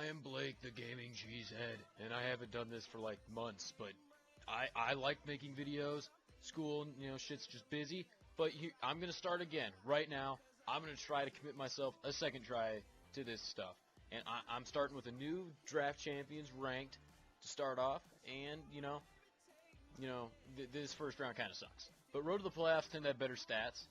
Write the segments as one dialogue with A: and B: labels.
A: I am Blake, the gaming cheesehead, and I haven't done this for like months, but I like making videos. School, shit's just busy, but I'm gonna start again right now. I'm gonna try to commit myself a second try to this stuff, and I'm starting with a new Draft Champions ranked to start off, and this first round kind of sucks. But Road to the Playoffs tend to have better stats,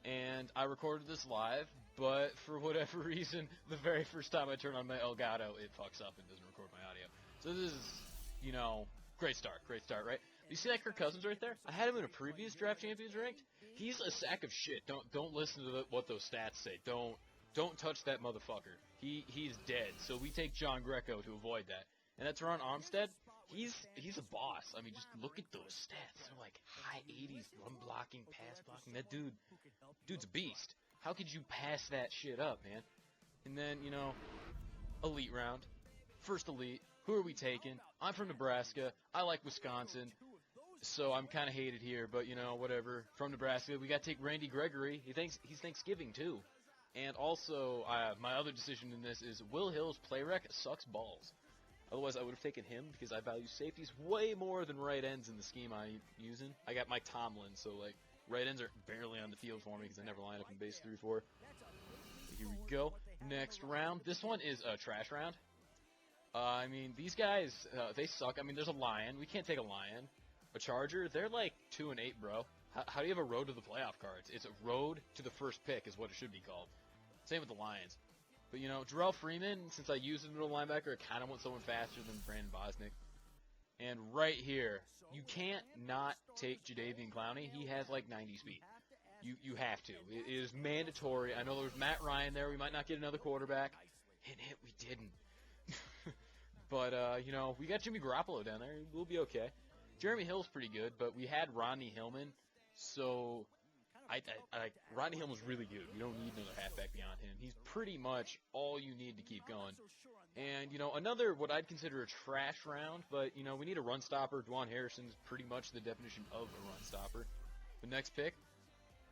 A: and I recorded this live, but for whatever reason, the very first time I turn on my Elgato, it fucks up and doesn't record my audio. So this is, great start, right? You see that Kirk Cousins right there? I had him in a previous Draft Champions ranked. He's a sack of shit. Don't listen to what those stats say. Don't touch that motherfucker. He's dead. So we take John Greco to avoid that. And that's Ron Armstead. He's a boss. I mean, just look at those stats. They're like high 80s, run blocking, pass blocking. That dude's a beast. How could you pass that shit up, man? And then, elite round. First elite. Who are we taking? I'm from Nebraska. I like Wisconsin. So I'm kind of hated here, but, whatever. From Nebraska, we got to take Randy Gregory. He's Thanksgiving, too. And also, my other decision in this is Will Hill's play rec sucks balls. Otherwise, I would have taken him because I value safeties way more than right ends in the scheme I'm using. I got Mike Tomlin, so, right ends are barely on the field for me because I never line up in base 3-4. Here we go. Next round. This one is a trash round. These guys, they suck. There's a Lion. We can't take a Lion. A Charger, they're like 2-8, bro. How do you have a road to the playoff cards? It's a road to the first pick is what it should be called. Same with the Lions. But, Jarrell Freeman, since I use the middle linebacker, I kind of want someone faster than Brandon Bosnick. And right here, you can't not take Jadeveon Clowney. He has like 90 speed. You have to. It is mandatory. I know there was Matt Ryan there. We might not get another quarterback. Hint, we didn't. But, we got Jimmy Garoppolo down there. We'll be okay. Jeremy Hill's pretty good, but we had Rodney Hillman, so Rodney Hillman's really good. We don't need another halfback beyond him. He's pretty much all you need to keep going. And, another what I'd consider a trash round, but, we need a run stopper. Dwan Harrison's pretty much the definition of a run stopper. The next pick,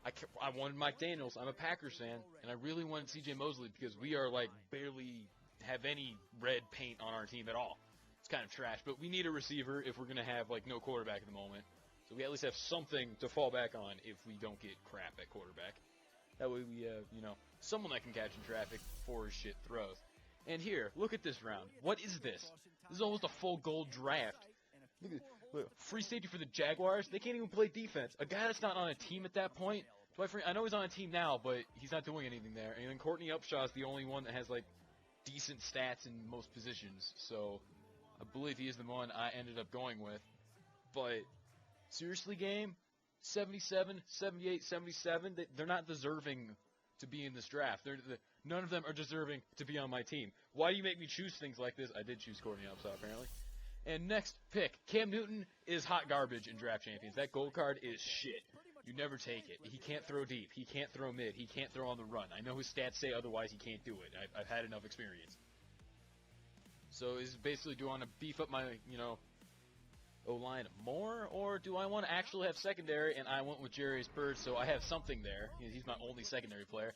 A: I wanted Mike Daniels. I'm a Packers fan, and I really wanted C.J. Mosley because we are, barely have any red paint on our team at all. It's kind of trash, but we need a receiver if we're going to have, no quarterback at the moment. So we at least have something to fall back on if we don't get crap at quarterback. That way we have, someone that can catch in traffic before his shit throws. And here, look at this round. What is this? This is almost a full gold draft. Look, free safety for the Jaguars. They can't even play defense. A guy that's not on a team at that point. I know he's on a team now, but he's not doing anything there. And then Courtney Upshaw is the only one that has, decent stats in most positions. So I believe he is the one I ended up going with. But seriously, game, 77, 78, 77, they're not deserving to be in this draft. None of them are deserving to be on my team. Why do you make me choose things like this? I did choose Courtney Upshaw, apparently. And next pick, Cam Newton is hot garbage in Draft Champions. That gold card is shit. You never take it. He can't throw deep. He can't throw mid. He can't throw on the run. I know his stats say otherwise he can't do it. I've had enough experience. So is basically, do I want to beef up my, O-line more, or do I want to actually have secondary? And I went with Jarius Byrd, so I have something there. He's my only secondary player.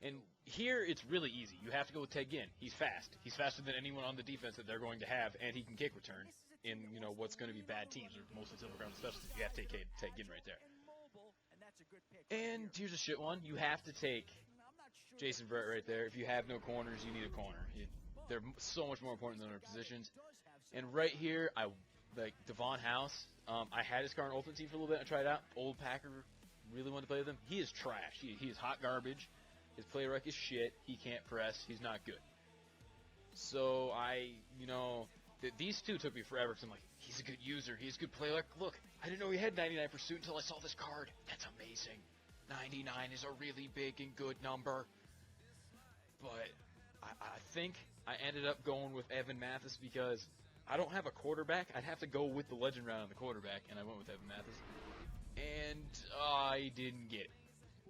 A: And here it's really easy. You have to go with Ted Ginn. He's fast. He's faster than anyone on the defense that they're going to have, and he can kick return in, what's going to be bad teams, or mostly Silver Crown specialties. You have to take Ted Ginn right there. And here's a shit one. You have to take Jason Verrett right there. If you have no corners, you need a corner. They're so much more important than other positions. And right here, Devon House. I had his car on Ultimate Team for a little bit. I tried it out. Old Packer really wanted to play with him. He is trash. He is hot garbage. His play rec is shit. He can't press. He's not good. So these two took me forever because I'm like, he's a good user. He's a good player. Look, I didn't know he had 99 pursuit until I saw this card. That's amazing. 99 is a really big and good number. But I think I ended up going with Evan Mathis because I don't have a quarterback. I'd have to go with the legend round on the quarterback, and I went with Evan Mathis. And I didn't get it.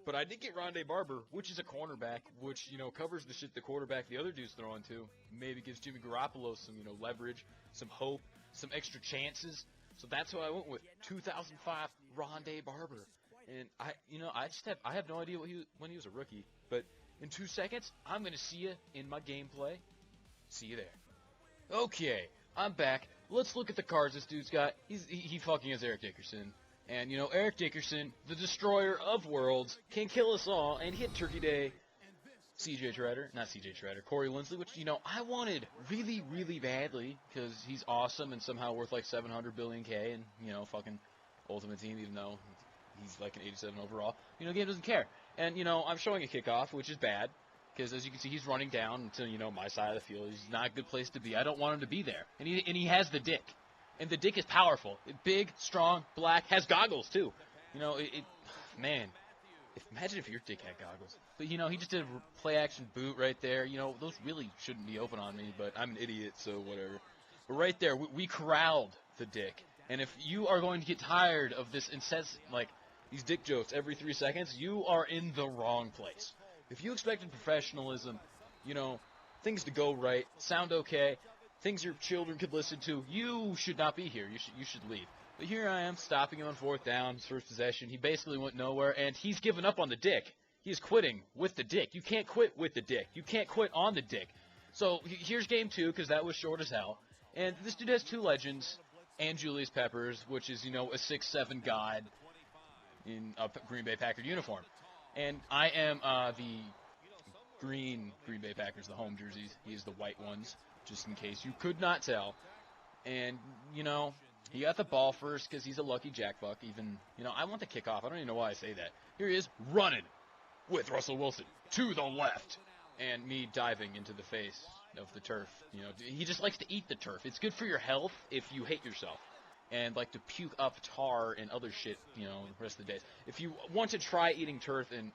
A: But I did get Rondé Barber, which is a cornerback, which, covers the shit the quarterback the other dude's throwing to. Maybe gives Jimmy Garoppolo some, leverage, some hope, some extra chances. So that's who I went with. 2005 Rondé Barber. And I have no idea when he was a rookie. But in 2 seconds, I'm going to see you in my gameplay. See you there. Okay, I'm back. Let's look at the cards this dude's got. He fucking has Eric Dickerson. And, you know, Eric Dickerson, the destroyer of worlds, can kill us all, and hit Turkey Day. Corey Linsley, which, you know, I wanted really, really badly, because he's awesome and somehow worth like 700 billion K, and, you know, fucking Ultimate Team, even though he's like an 87 overall. You know, the game doesn't care. And, you know, I'm showing a kickoff, which is bad, because as you can see, he's running down to, you know, my side of the field. He's not a good place to be. I don't want him to be there. And he has the dick. And the dick is powerful. Big, strong, black, has goggles, too. You know, man, imagine if your dick had goggles. But, you know, he just did a play-action boot right there. You know, those really shouldn't be open on me, but I'm an idiot, so whatever. But right there, we corralled the dick. And if you are going to get tired of this incessant, like, these dick jokes every 3 seconds, you are in the wrong place. If you expected professionalism, you know, things to go right, sound okay, things your children could listen to, you should not be here. You should leave. But here I am, stopping him on 4th down, his first possession. He basically went nowhere, and he's given up on the dick. He's quitting with the dick. You can't quit with the dick. You can't quit on the dick. So here's game 2, because that was short as hell. And this dude has 2 legends and Julius Peppers, which is, you know, a 6'7" god in a Green Bay Packers uniform. And I am the Green Bay Packers, the home jerseys. He is the white ones, just in case you could not tell. And, you know, he got the ball first because he's a lucky jackbuck. Even, you know, I want the kickoff. I don't even know why I say that. Here he is, running with Russell Wilson to the left. And me diving into the face of the turf. You know, he just likes to eat the turf. It's good for your health if you hate yourself. And like to puke up tar and other shit, you know, the rest of the days. If you want to try eating turf and,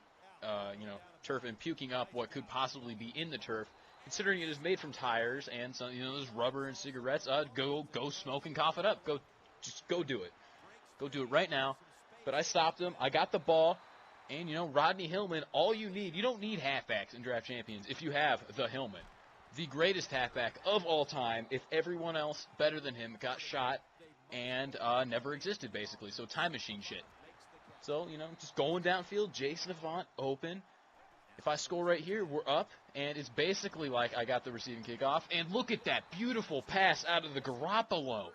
A: you know, turf and puking up what could possibly be in the turf, considering it is made from tires and some, you know, there's rubber and cigarettes, go smoke and cough it up. Just go do it. Go do it right now. But I stopped him. I got the ball. And, you know, Rodney Hillman, all you need, you don't need halfbacks in Draft Champions if you have the Hillman. The greatest halfback of all time, if everyone else better than him got shot and never existed, basically. So time machine shit. So, you know, just going downfield, Jason Avant, open. If I score right here, we're up. And it's basically like I got the receiving kickoff. And look at that beautiful pass out of the Garoppolo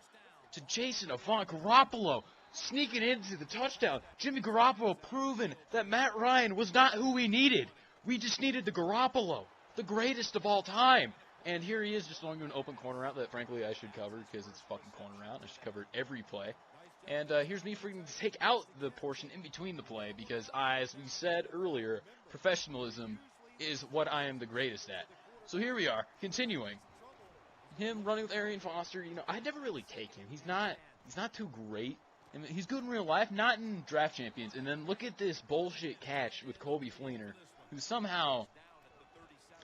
A: to Jason Avant. Garoppolo sneaking into the touchdown. Jimmy Garoppolo proving that Matt Ryan was not who we needed. We just needed the Garoppolo, the greatest of all time. And here he is just throwing an open corner route that, frankly, I should cover because it's fucking corner route. I should cover it every play. And here's me freaking to take out the portion in between the play because, as we said earlier, professionalism is what I am the greatest at. So here we are, continuing. Him running with Arian Foster, you know, I never really take him. He's not too great. I mean, he's good in real life, not in Draft Champions. And then look at this bullshit catch with Colby Fleener, who somehow,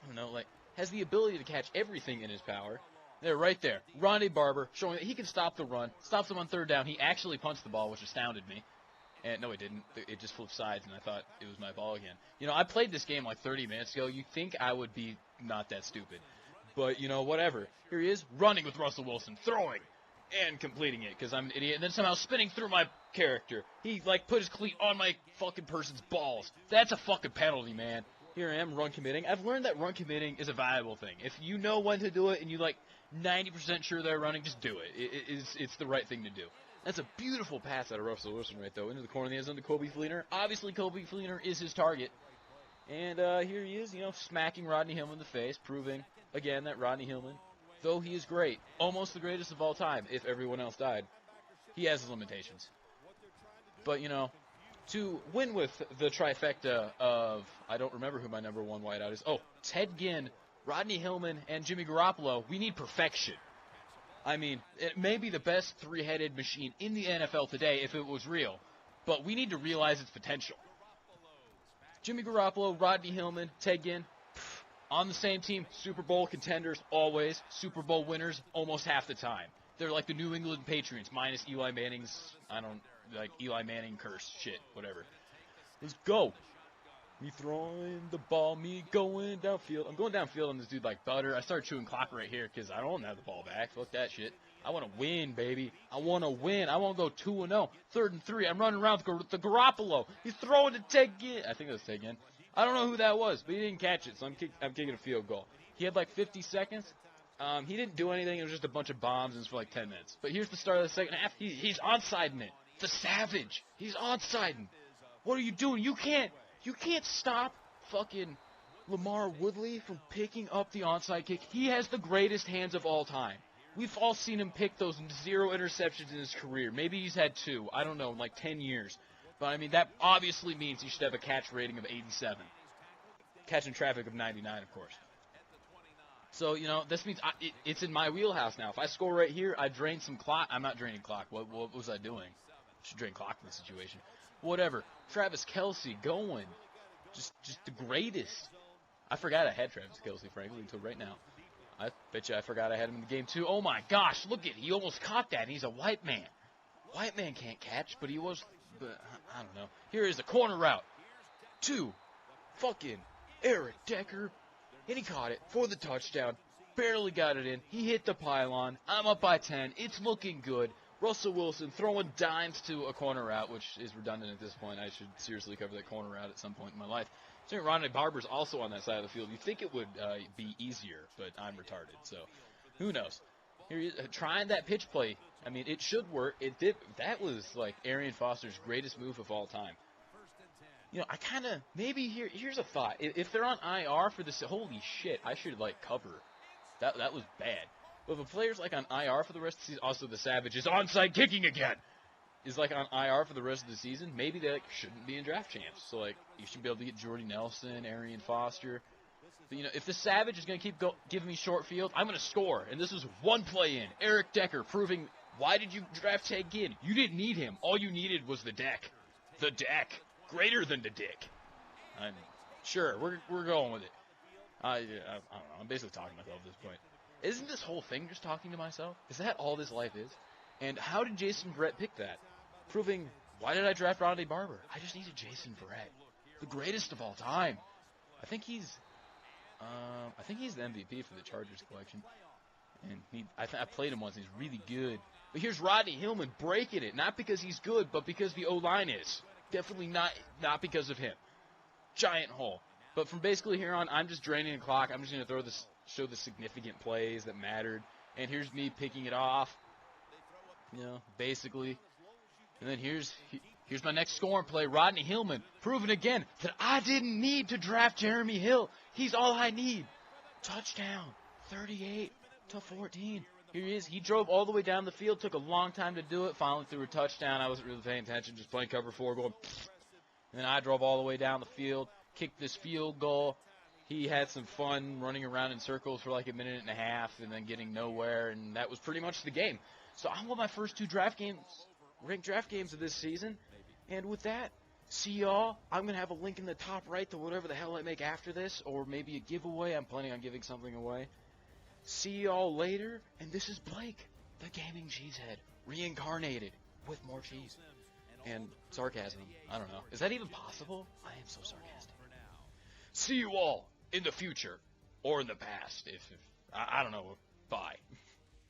A: I don't know, like, has the ability to catch everything in his power. There, right there. Ronde Barber showing that he can stop the run. Stops him on 3rd down. He actually punched the ball, which astounded me. And no, it didn't. It just flipped sides, and I thought it was my ball again. You know, I played this game like 30 minutes ago. You'd think I would be not that stupid. But, you know, whatever. Here he is, running with Russell Wilson, throwing and completing it because I'm an idiot. And then somehow spinning through my character. He, like, put his cleat on my fucking person's balls. That's a fucking penalty, man. Here I am, run committing. I've learned that run committing is a valuable thing. If you know when to do it and you like 90% sure they're running, just do it. It's the right thing to do. That's a beautiful pass out of Russell Wilson right though, into the corner of the end zone to Colby Fleener. Obviously, Colby Fleener is his target. And here he is, you know, smacking Rodney Hillman in the face, proving, again, that Rodney Hillman, though he is great, almost the greatest of all time if everyone else died, he has his limitations. But, you know, to win with the trifecta of, I don't remember who my number 1 wideout is. Oh, Ted Ginn, Rodney Hillman, and Jimmy Garoppolo. We need perfection. I mean, it may be the best 3-headed machine in the NFL today if it was real, but we need to realize its potential. Jimmy Garoppolo, Rodney Hillman, Ted Ginn, on the same team, Super Bowl contenders always, Super Bowl winners almost half the time. They're like the New England Patriots minus Eli Manning's, Eli Manning curse shit, whatever. Let's go. Me throwing the ball, me going downfield. I'm going downfield on this dude like butter. I started chewing clock right here because I don't have the ball back. Fuck that shit. I want to win, baby. I want to win. I want to go 2-0. 3rd and 3. I'm running around with the Garoppolo. He's throwing to Ted Ginn. I think it was Ted Ginn. I don't know who that was, but he didn't catch it, so I'm kicking a field goal. He had like 50 seconds. He didn't do anything. It was just a bunch of bombs, and it was for like 10 minutes. But here's the start of the second half. He's onsiding it. The Savage. He's onsiding. What are you doing? You can't stop fucking Lamar Woodley from picking up the onside kick. He has the greatest hands of all time. We've all seen him pick those 0 interceptions in his career. Maybe he's had 2. I don't know, in like 10 years. But, I mean, that obviously means he should have a catch rating of 87. Catching traffic of 99, of course. So, you know, this means it's in my wheelhouse now. If I score right here, I drain some clock. I'm not draining clock. What was I doing? I should drain clock in this situation. Whatever. Travis Kelce going. Just the greatest. I forgot I had Travis Kelce, frankly, until right now. I bet you I forgot I had him in the game, too. Oh, my gosh. Look at it. He almost caught that, and he's a white man. White man can't catch, but he was, but I don't know. Here is a corner route to fucking Eric Decker, and he caught it for the touchdown. Barely got it in. He hit the pylon. I'm up by 10. It's looking good. Russell Wilson throwing dimes to a corner route, which is redundant at this point. I should seriously cover that corner route at some point in my life. So Ronnie Barber's also on that side of the field. You'd think it would be easier, but I'm retarded, so who knows. Here he is, trying that pitch play. I mean, it should work. It did. That was like Arian Foster's greatest move of all time. You know, I kind of, maybe here's a thought. If they're on IR for this, holy shit, I should, like, cover. That was bad. But if a player's, like, on IR for the rest of the season, also the Savage is onside kicking again, is, like, on IR for the rest of the season, maybe they, like, shouldn't be in draft champs. So, like, you should be able to get Jordy Nelson, Arian Foster. But, you know, if the Savage is going to keep giving me short field, I'm going to score. And this was one play in. Eric Decker proving, why did you draft Ted Ginn? You didn't need him. All you needed was the deck. The deck. Greater than the dick. I'm sure, we're going with it. I don't know. I'm basically talking to myself at this point. Isn't this whole thing just talking to myself? Is that all this life is? And how did Jason Verrett pick that? Proving, why did I draft Ronnie Barber? I just needed Jason Verrett. The greatest of all time. I think he's the MVP for the Chargers collection. And I played him once. He's really good. But here's Rodney Hillman breaking it. Not because he's good, but because the O-line is. Definitely not because of him. Giant hole. But from basically here on, I'm just draining the clock. I'm just going to show the significant plays that mattered. And here's me picking it off. You know, basically. And then here's my next scoring play. Rodney Hillman proving again that I didn't need to draft Jeremy Hill. He's all I need. Touchdown. 38-14. Here he is. He drove all the way down the field. Took a long time to do it. Finally threw a touchdown. I wasn't really paying attention. Just playing cover 4 going. And then I drove all the way down the field. Kicked this field goal. He had some fun running around in circles for like a minute and a half and then getting nowhere. And that was pretty much the game. So I won my first 2 ranked draft games of this season. And with that, see y'all. I'm going to have a link in the top right to whatever the hell I make after this. Or maybe a giveaway. I'm planning on giving something away. See y'all later, and this is Blake, the gaming cheesehead, reincarnated with more cheese and sarcasm. I don't know. Is that even possible? I am so sarcastic. See you all in the future or in the past. If I don't know. Bye.